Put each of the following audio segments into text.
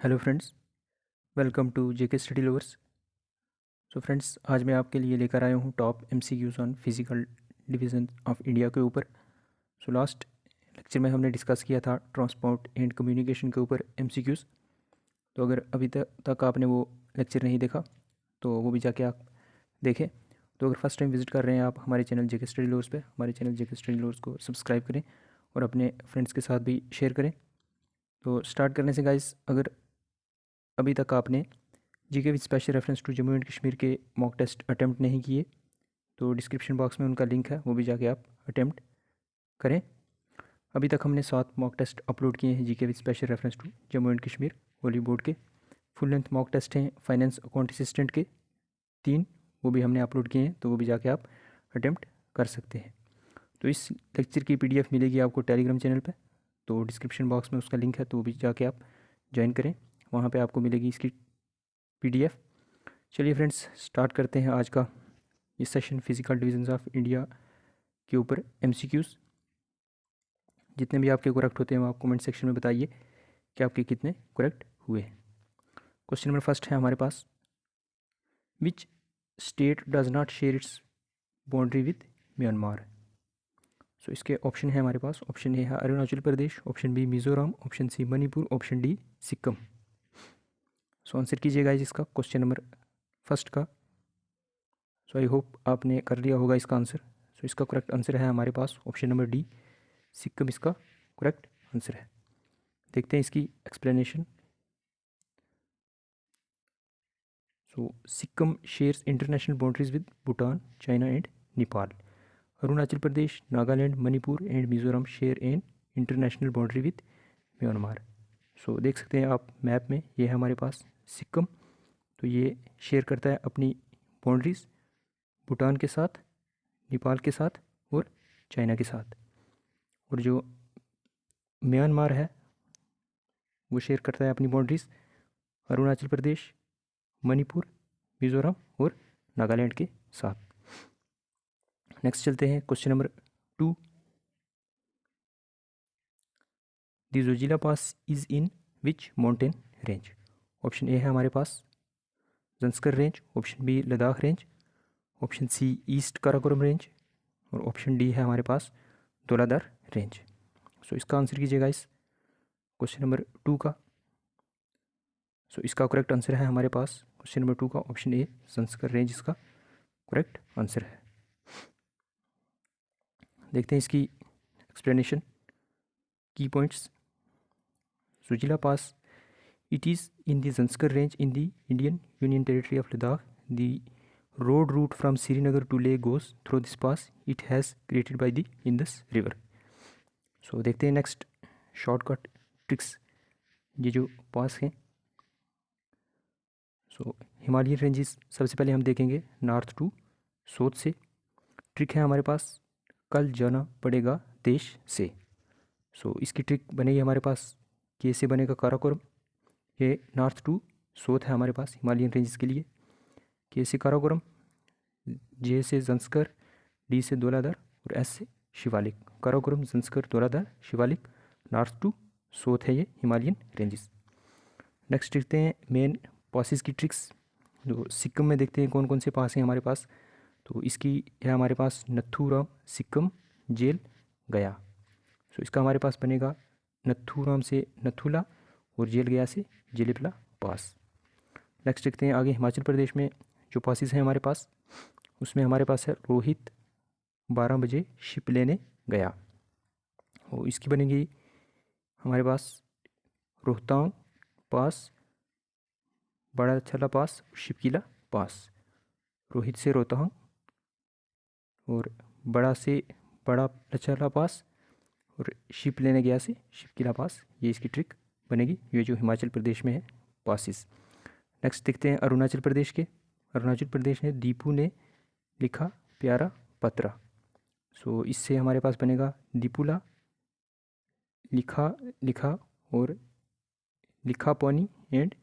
Hello friends, welcome to JK study lovers. So friends, आज मैं आपके लिए लेकर आया हूँ top MCQs on physical division of India के ऊपर। सो लास्ट लेक्चर में हमने डिस्कस किया था ट्रांसपोर्ट एंड कम्युनिकेशन के ऊपर एमसीक्यूज़। तो अगर अभी तक आपने वो लेक्चर नहीं देखा तो वो भी जाके आप देखें। तो अगर फर्स्ट टाइम विजिट कर रहे हैं आप हमारे चैनल जेके स्टडी लवर्स पे, हमारे चैनल जेके स्टडी लवर्स को सब्सक्राइब करें और अपने फ्रेंड्स के साथ भी शेयर करें। तो स्टार्ट करने से गाइस, अगर अभी तक आपने GK with special reference to Jammu and Kashmir के मॉक टेस्ट अटैम्प्ट नहीं किए तो डिस्क्रिप्शन बॉक्स में उनका लिंक है, वो भी जाके आप अटैम्प्ट करें। अभी तक हमने 7 मॉक टेस्ट अपलोड किए हैं GK with special reference to Jammu and Kashmir वॉली बोर्ड के। फुल लेंथ मॉक टेस्ट हैं फाइनेंस अकाउंट असिस्टेंट के 3, वो भी हमने अपलोड किए हैं, तो वो भी जाके आप अटैम्प्ट कर सकते हैं। तो इस लेक्चर की पीडीएफ मिलेगी आपको टेलीग्राम चैनल पे, तो डिस्क्रिप्शन बॉक्स में उसका लिंक है, तो वो भी जाके आप ज्वाइन करें, वहाँ पे आपको मिलेगी इसकी पीडीएफ। चलिए फ्रेंड्स, स्टार्ट करते हैं आज का ये session physical divisions of India के ऊपर एमसीक्यूज़। जितने भी आपके करेक्ट होते हैं वो आप कमेंट सेक्शन में बताइए कि आपके कितने करेक्ट हुए। क्वेश्चन नंबर फर्स्ट है हमारे पास, which state does not share its boundary with Myanmar. So इसके ऑप्शन है हमारे पास, ऑप्शन ए है Arunachal Pradesh, option B Mizoram, option C Manipur, option D Sikkim. So answer कीजिएगा इसका क्वेश्चन नंबर फर्स्ट का। सो आई होप आपने कर लिया होगा इसका आंसर। सो इसका करेक्ट आंसर है हमारे पास ऑप्शन नंबर डी, सिक्किम इसका करेक्ट आंसर है। देखते हैं इसकी explanation. So Sikkim shares international boundaries with Bhutan, China and Nepal. Arunachal Pradesh, Nagaland, Manipur and Mizoram share an international boundary with Myanmar. So देख सकते हैं आप मैप में, ये है हमारे पास सिक्किम। तो ये शेयर करता है अपनी बाउंड्रीज भूटान के साथ, नेपाल के साथ और चाइना के साथ। और जो म्यांमार है वो शेयर करता है अपनी बाउंड्रीज अरुणाचल प्रदेश, मणिपुर, मिजोरम और नागालैंड के साथ। नेक्स्ट चलते हैं question number 2। The Zojila pass is in which mountain range. Option A है हमारे पास Zanskar range, option B Ladakh range, option C east Karakoram range और ऑप्शन डी है हमारे पास धौलाधार रेंज। सो इसका आंसर कीजिएगा इस क्वेश्चन नंबर 2 का। सो इसका करेक्ट आंसर है हमारे पास क्वेश्चन नंबर 2 का ऑप्शन ए जंस्कर रेंज इसका करेक्ट आंसर है। देखते हैं इसकी explanation, key points. Zojila pass, it is in the Zanskar range in the Indian Union Territory of Ladakh. The road route from Srinagar to Leh goes through this pass. It has created by the Indus River. So देखते हैं next shortcut tricks, ये जो पास हैं। सो Himalayan ranges सबसे पहले हम देखेंगे north to south से। ट्रिक है हमारे पास, कल जाना पड़ेगा देश से। सो इसकी ट्रिक बनेगी हमारे पास, कैसे बनेगा काराकोरम। ये नॉर्थ टू साउथ है हमारे पास हिमालयन रेंजेस के लिए। के से काराकोरम, जे से जंस्कर, डी से धौलाधार और एस से Shivalik. Karakoram, Zanskar, Dhauladhar, Shivalik, north to south है ये हिमालयन रेंजेस। नेक्स्ट देखते हैं मेन पासिस की ट्रिक्स। जो सिक्किम में देखते हैं कौन कौन से पास हैं हमारे पास। तो इसकी है हमारे पास नथुराम, सिक्किम, जेल, गया। सो इसका हमारे पास बनेगा नथुराम से नथुला और जेल गया से जेलिपला पास। नेक्स्ट देखते हैं आगे हिमाचल प्रदेश में जो पासिस हैं हमारे पास, उसमें हमारे पास है रोहित 12 बजे शिप लेने गया। और इसकी बनेगी हमारे पास रोहतांग पास, बड़ा छला पास, शिपकिला पास। रोहित से रोहतांग और बड़ा से बड़ा लचला पास और शिप लेने गया से शिपकिला पास, ये इसकी ट्रिक बनेगी, ये जो हिमाचल प्रदेश में है पासिस। नेक्स्ट देखते हैं अरुणाचल प्रदेश के। अरुणाचल प्रदेश ने दीपू ने लिखा प्यारा पत्रा। सो इससे हमारे पास बनेगा दीपुला, लिखा लिखा और लिखा पानी एंड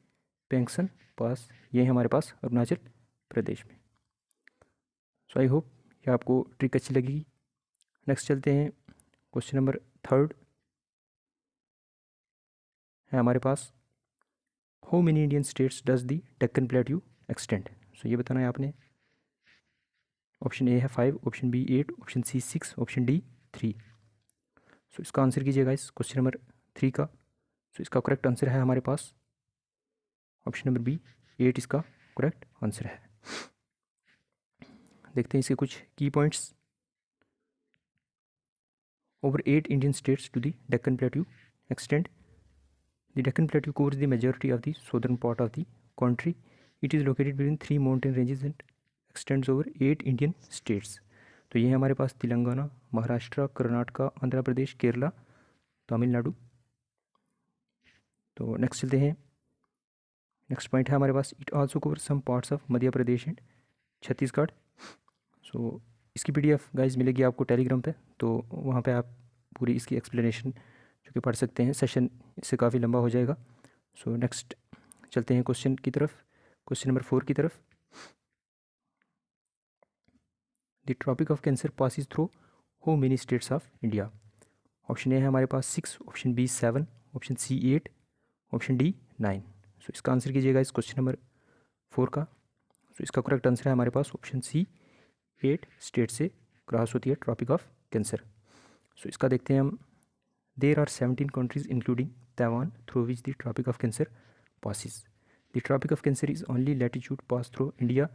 पेंशन पास, ये है हमारे पास अरुणाचल प्रदेश में। सो आई होप ये आपको ट्रिक अच्छी लगेगी। नेक्स्ट चलते हैं क्वेश्चन नंबर 3 है हमारे पास, how many Indian states does the Deccan plateau extend. So ये बताना है आपने। ऑप्शन ए है 5, option B 8, option C 6, option D 3। So इसका आंसर कीजिएगा इस क्वेश्चन नंबर 3 का। सो इसका करेक्ट आंसर है हमारे पास ऑप्शन नंबर बी 8 इसका करेक्ट आंसर है। देखते हैं इसके कुछ key points. Over 8 Indian states to the Deccan plateau extend. The Deccan Plateau covers the majority of the southern part of the country. It is located between 3 mountain ranges and extends over 8 Indian states. तो ये है हमारे पास तेलंगाना, महाराष्ट्र, कर्नाटक, आंध्र प्रदेश, केरला, तमिलनाडु। तो next चलते हैं। Next point है हमारे पास it also cover some parts of Madhya Pradesh and Chhattisgarh. So इसकी PDF गाइज मिलेगी आपको टेलीग्राम पे, तो वहाँ पे आप पूरी इसकी एक्सप्लेनेशन जो कि पढ़ सकते हैं। सेशन इससे काफ़ी लंबा हो जाएगा। सो नेक्स्ट चलते हैं क्वेश्चन की तरफ, क्वेश्चन नंबर 4 की तरफ। The tropic of Cancer passes through how many states of India. Option A है हमारे पास 6, option B 7, option C 8, option D 9। So इसका आंसर कीजिएगा इस क्वेश्चन नंबर 4 का। सो इसका करेक्ट आंसर है हमारे पास ऑप्शन सी 8 स्टेट से क्रॉस होती है ट्रॉपिक ऑफ कैंसर। सो इसका देखते हैं हम। There are 17 countries including Taiwan through which the Tropic of Cancer passes. The Tropic of Cancer is only latitude pass through India.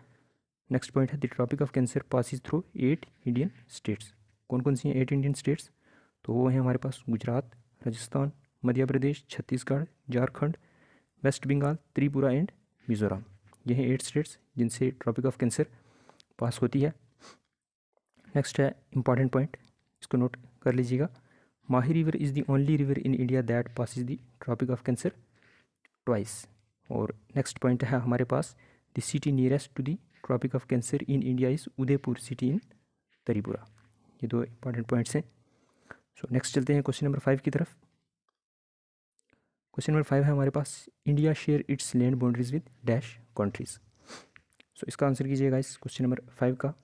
Next point है the Tropic of Cancer passes through 8 Indian states. कौन कौन सी हैं 8 Indian states? तो वो हैं हमारे पास Gujarat, Rajasthan, Madhya Pradesh, Chhattisgarh, Jharkhand, waste Bengal, Tripura and Mizoram. ये हैं 8 स्टेट्स जिनसे ट्रॉपिक ऑफ कैंसर पास होती है। नेक्स्ट है इंपॉर्टेंट पॉइंट, इसको नोट कर लीजिएगा। Mahi River is the only river in India that passes the Tropic of Cancer twice. और नेक्स्ट पॉइंट है हमारे पास the city nearest to the tropic of Cancer in India is Udaipur city in Tripura. ये 2 important points हैं। सो next चलते हैं question number 5 की तरफ। क्वेश्चन नंबर 5 है हमारे पास India share its land boundaries with dash countries. So इसका आंसर कीजिएगा इस क्वेश्चन नंबर 5 का।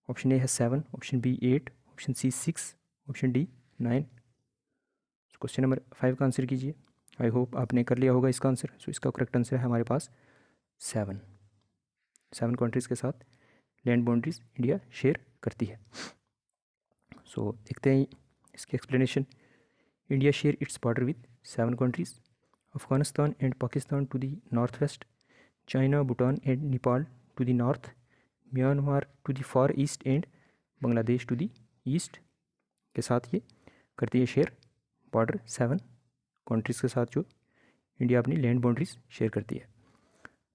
ऑप्शन ए है 7, option B 8, option C 6, option D 9। Question number 5 का आंसर कीजिए। आई होप आपने कर लिया होगा इसका आंसर। सो इसका करेक्ट आंसर है हमारे पास 7 कंट्रीज़ के साथ लैंड बाउंड्रीज इंडिया शेयर करती है। सो देखते हैं इसकी explanation. India share its border with 7 countries, Afghanistan and Pakistan to the north west, China, Bhutan and Nepal to the north, Myanmar to the far east and Bangladesh to the east के साथ ये करती है शेयर बॉर्डर। 7 कंट्रीज़ के साथ जो इंडिया अपनी लैंड बाउंड्रीज शेयर करती है।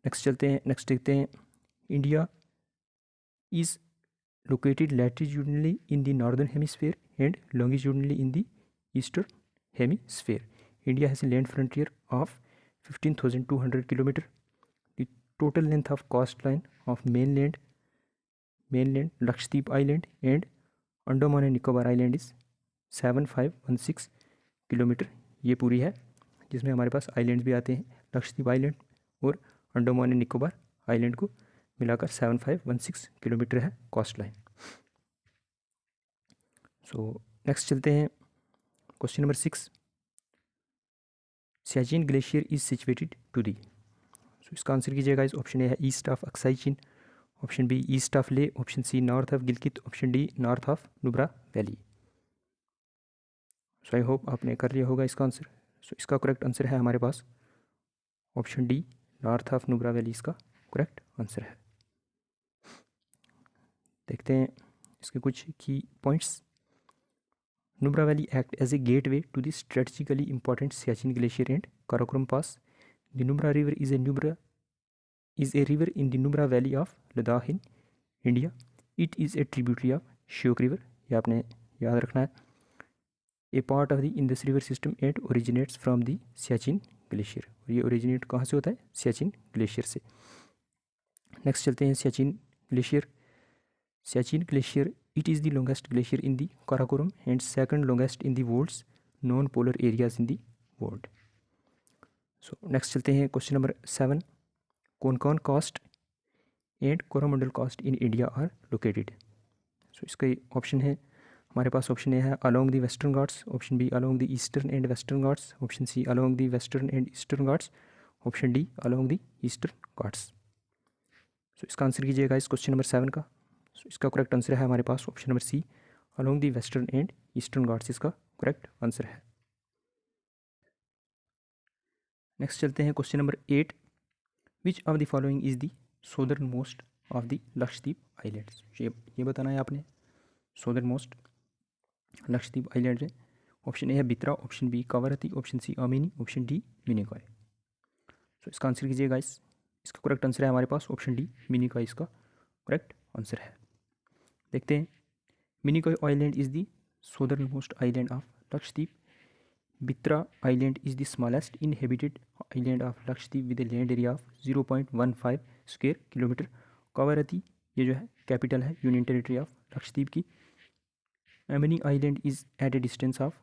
नेक्स्ट चलते हैं। नेक्स्ट देखते हैं। India is located latitudinally in the northern hemisphere and longitudinally in the eastern hemisphere. India has a land frontier of 15,200 kilometre. The total length of coast line of mainland Lakshadweep island and Andaman and Nicobar island is 7516 kilometre. ये पूरी है जिसमें हमारे पास islands भी आते हैं, Lakshadweep island और Andaman and Nicobar island को मिलाकर 7516 किलोमीटर है कोस्ट लाइन। सो नेक्स्ट चलते हैं question number 6। Siachen glacier is situated to the. So इसका आंसर कीजिएगा। इस ऑप्शन ए है east of Aksai Chin, option B east of Leh, option C north of Gilgit, option D north of Nubra valley. So I hope आपने कर लिया होगा इसका आंसर। सो इसका करेक्ट आंसर है हमारे पास option D north of Nubra valley इसका करेक्ट आंसर है। देखते हैं इसके कुछ key points. Nubra valley act as a gateway to the strategically important Siachen glacier and Karakoram pass. The Nubra river is a river in the Nubra valley of Ladakh in India. It is a tributary of Shyok river. ये आपने याद रखना है। A part of the Indus river system and originates from the Siachen glacier. और ये originate कहाँ से होता है? सियाचिन ग्लेशियर से। नेक्स्ट चलते हैं Siachen glacier. Siachen glacier it is the longest glacier in the Karakoram and second longest in the world's non polar areas in the world. So next चलते हैं question number 7। Konkan coast and Coromandel coast in India are located. So इसका option है हमारे पास option A है along the Western Ghats, option B along the Eastern and Western Ghats, option C along the Western and Eastern Ghats, option D along the Eastern Ghats. So इसका answer कीजिएगा इस question number 7 का। सो इसका करेक्ट आंसर है हमारे पास option number C, along the Western and Eastern Ghats इसका correct answer है। नेक्स्ट चलते हैं question number 8, which of the following is the southernmost of the Lakshadweep islands. ये बताना है आपने सोदर्न मोस्ट लक्षद्वीप आइलैंड है। ऑप्शन ए है Bitra, option B Kavaratti, option C Amini, option D Minicoy. So इसका आंसर कीजिएगा इसका करेक्ट आंसर है हमारे पास ऑप्शन डी मिनिकॉय इसका करेक्ट आंसर है। देखते हैं, Minicoy island is the southernmost island of Lakshadweep. Bitra island is the smallest inhabited island of Lakshadweep with a land area of 0.15 square kilometre. Kavaratti ये जो है कैपिटल है यूनियन टेरिटरी ऑफ लक्षद्वीप की। Amini Island is at a distance of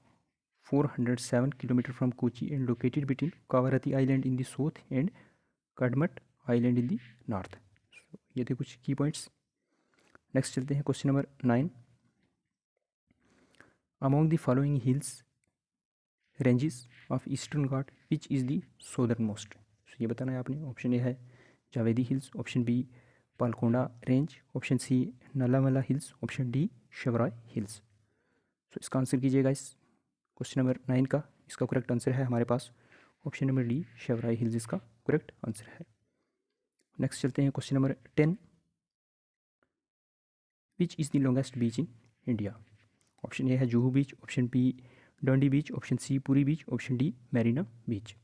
407 km from Kochi and located between Kavarati Island in the south and Kadmat Island in the north. So, ये थे कुछ key points. Next चलते हैं question number 9, among the following hills ranges of Eastern Ghat which is the southernmost. ये बताना है आपने। Option A है Javadi hills, option B Palkonda range, option C Nallamala hills, option D Shevaroy hills. So इसका आंसर कीजिएगा इस क्वेश्चन नंबर 9 का। इसका करेक्ट आंसर है हमारे पास option number D Shevaroy hills इसका करेक्ट आंसर है। नेक्स्ट चलते हैं question number 10, which is the longest beach in India. Option A है Juhu beach, option B Dandi beach, option C Puri beach, option D Marina beach.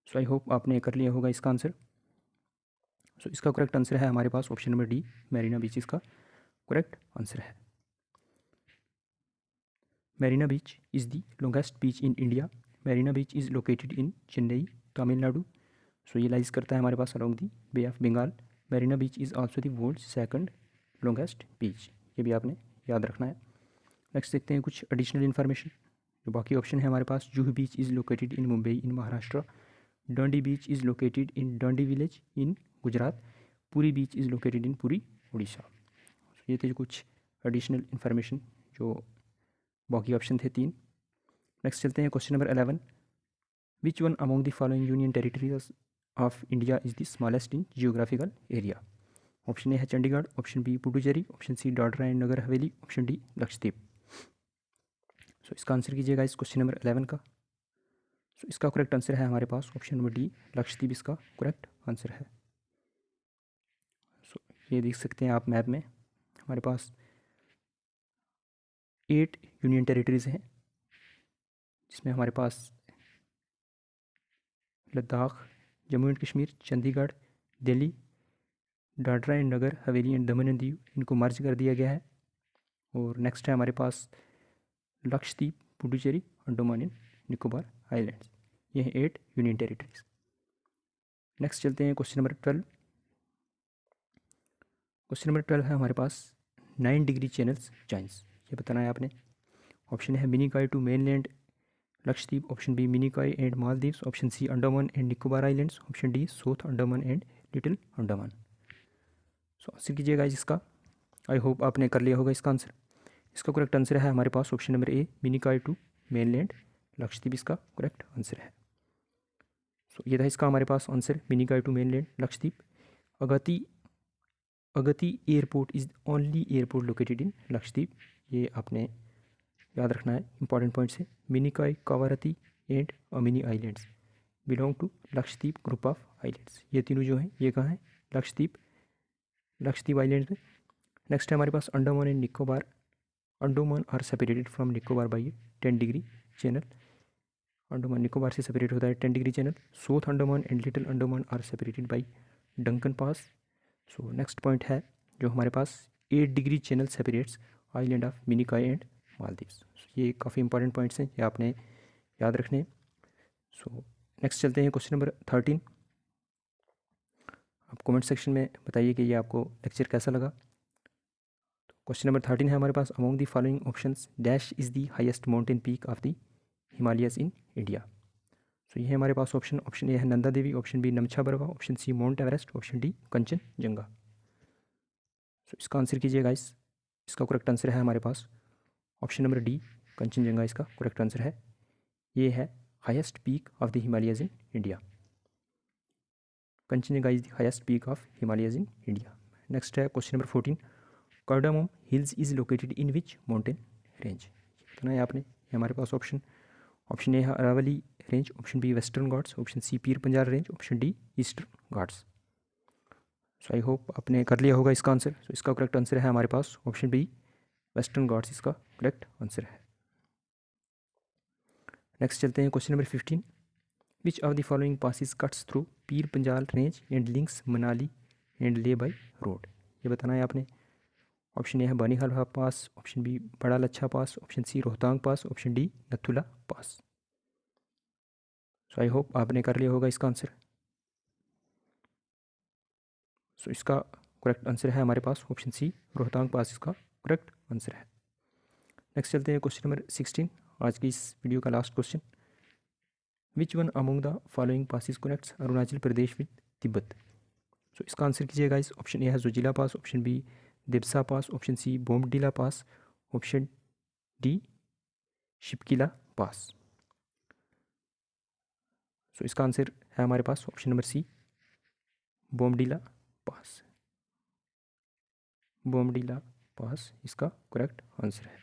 So I hope आपने कर लिया होगा इसका आंसर। सो इसका करेक्ट आंसर है हमारे पास ऑप्शन नंबर डी मैरीना बीच इसका करेक्ट आंसर है। Marina Beach is the longest beach in India. Marina Beach is located in Chennai, Tamil Nadu. So ये लाइज करता है हमारे पास along the Bay of Bengal. Marina Beach is also the world's second longest beach. ये भी आपने याद रखना है। नेक्स्ट देखते हैं कुछ एडिशनल इन्फॉर्मेशन। जो बाकी ऑप्शन है हमारे पास, Juhu beach is located in Mumbai in Maharashtra, Dandi beach is located in Dandi village in Gujarat, Puri beach is located in Puri Orissa. ये थे कुछ एडिशनल इन्फॉर्मेशन जो बाकी ऑप्शन थे 3। नेक्स्ट चलते हैं question number 11, which one among the following union territories of India is the smallest in geographical area. Option A है Chandigarh, option B Puducherry, option C Dadra and Nagar Haveli, option D Lakshadweep. सो इसका आंसर कीजिएगा इस question number 11 का। सो इसका correct answer है हमारे पास option number D Lakshadweep इसका करेक्ट आंसर है। सो ये देख सकते हैं आप मैप में हमारे पास 8 यूनियन टेरिटरीज़ हैं, जिसमें हमारे पास Ladakh, Jammu and Kashmir, Chandigarh, Delhi, Dadra and Nagar Haveli and Daman and Diu, इनको मर्ज कर दिया गया है। और नेक्स्ट है हमारे पास लक्षद्वीप, पुडुचेरी, अंडमान एंड निकोबार आइलैंड्स। ये हैं 8 यूनियन टेरिटरीज। नेक्स्ट चलते हैं क्वेश्चन नंबर 12। क्वेश्चन नंबर 12 है हमारे पास 9 डिग्री चैनल्स जॉइंस। ये बताना है आपने। ऑप्शन है Minicoy to mainland Lakshadweep, option B Minicoy and Maldives, option C Andaman and Nicobar islands, option D south Andaman and little Andaman. So answer कीजिएगा इसका। आई होप आपने कर लिया होगा इसका आंसर। इसका करेक्ट आंसर है हमारे पास option number A Minicoy to mainland Lakshadweep इसका करेक्ट आंसर है। सो ये था इसका हमारे पास answer, Minicoy to mainland Lakshadweep. Agatti airport is only airport located in Lakshadweep. ये आपने याद रखना है, इंपॉर्टेंट पॉइंट्स है। Minicoy, Kavaratti and Amini islands belong to Lakshadweep group of islands. ये तीनों जो हैं ये कहाँ हैं, लक्षद्वीप आइलैंड्स में। नेक्स्ट है हमारे पास Andaman and Nicobar. Andaman are separated from Nicobar by 10 Degree Channel. Andaman Nicobar से सेपरेट होता है 10 Degree Channel. South Andaman and little Andaman are separated by Duncan Pass. So next point है जो हमारे पास 8 Degree Channel separates island of Minicoy and Maldives. ये काफ़ी इंपॉर्टेंट पॉइंट्स हैं, ये आपने याद रखने हैं। सो नेक्स्ट चलते हैं क्वेश्चन नंबर 13। आप कमेंट सेक्शन में बताइए कि ये आपको लेक्चर कैसा लगा। तो क्वेश्चन नंबर 13 है हमारे पास, among the following options dash is the highest mountain peak of the Himalayas in India. So ये है हमारे पास ऑप्शन ए है Nanda Devi, option B Namcha Barwa, option C Mount Everest, option D Kanchenjunga. So इसका आंसर कीजिए गाइस। इसका करेक्ट आंसर है हमारे पास ऑप्शन नंबर डी कंचनजंगा इसका करेक्ट आंसर है। ये है highest peak of the Himalayas in India. Kanchenjunga is the highest peak of Himalayas in India. Next है question number 14, Cardamom Hills is located in which mountain range. बताना है आपने। हमारे पास ऑप्शन ए है Aravalli Range, option B Western Ghats, option C Pir Panjal Range, option D Eastern Ghats. So I hope आपने कर लिया होगा इसका आंसर। सो इसका करेक्ट आंसर है हमारे पास ऑप्शन बी वेस्टर्न घाट्स इसका करेक्ट आंसर है। नेक्स्ट चलते हैं question number 15, which of the following passes cuts through Pir Panjal Range and links Manali and Leh by road. ये बताना है आपने। ऑप्शन ए है बानीहाल पास, option B Bara Lacha pass, option C Rohtang pass, option D Nathula pass. So I hope आपने कर लिया होगा इसका आंसर। सो इसका करेक्ट आंसर है हमारे पास ऑप्शन सी रोहतांग पास इसका करेक्ट आंसर है। नेक्स्ट चलते हैं क्वेश्चन नंबर 16, आज की इस वीडियो का last question, which one among the following passes connects Arunachal Pradesh with Tibet. So इसका आंसर कीजिएगा इस। ऑप्शन ए है Zojila pass, option B Debsa pass, option C Bomdila pass, option D Shipkila pass. So इसका आंसर है हमारे पास option number C Bomdila pass. Bomdila pass इसका correct answer है।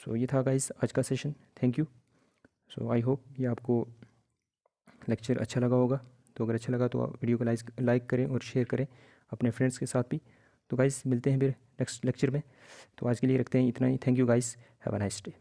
सो ये था गाइस आज का session. Thank you. So I hope ये आपको लेक्चर अच्छा लगा होगा। तो अगर अच्छा लगा तो आप वीडियो को लाइक करें और शेयर करें अपने फ्रेंड्स के साथ भी। तो गाइस मिलते हैं फिर नेक्स्ट लेक्चर में। तो आज के लिए रखते हैं इतना ही। Thank you guys, have a nice day.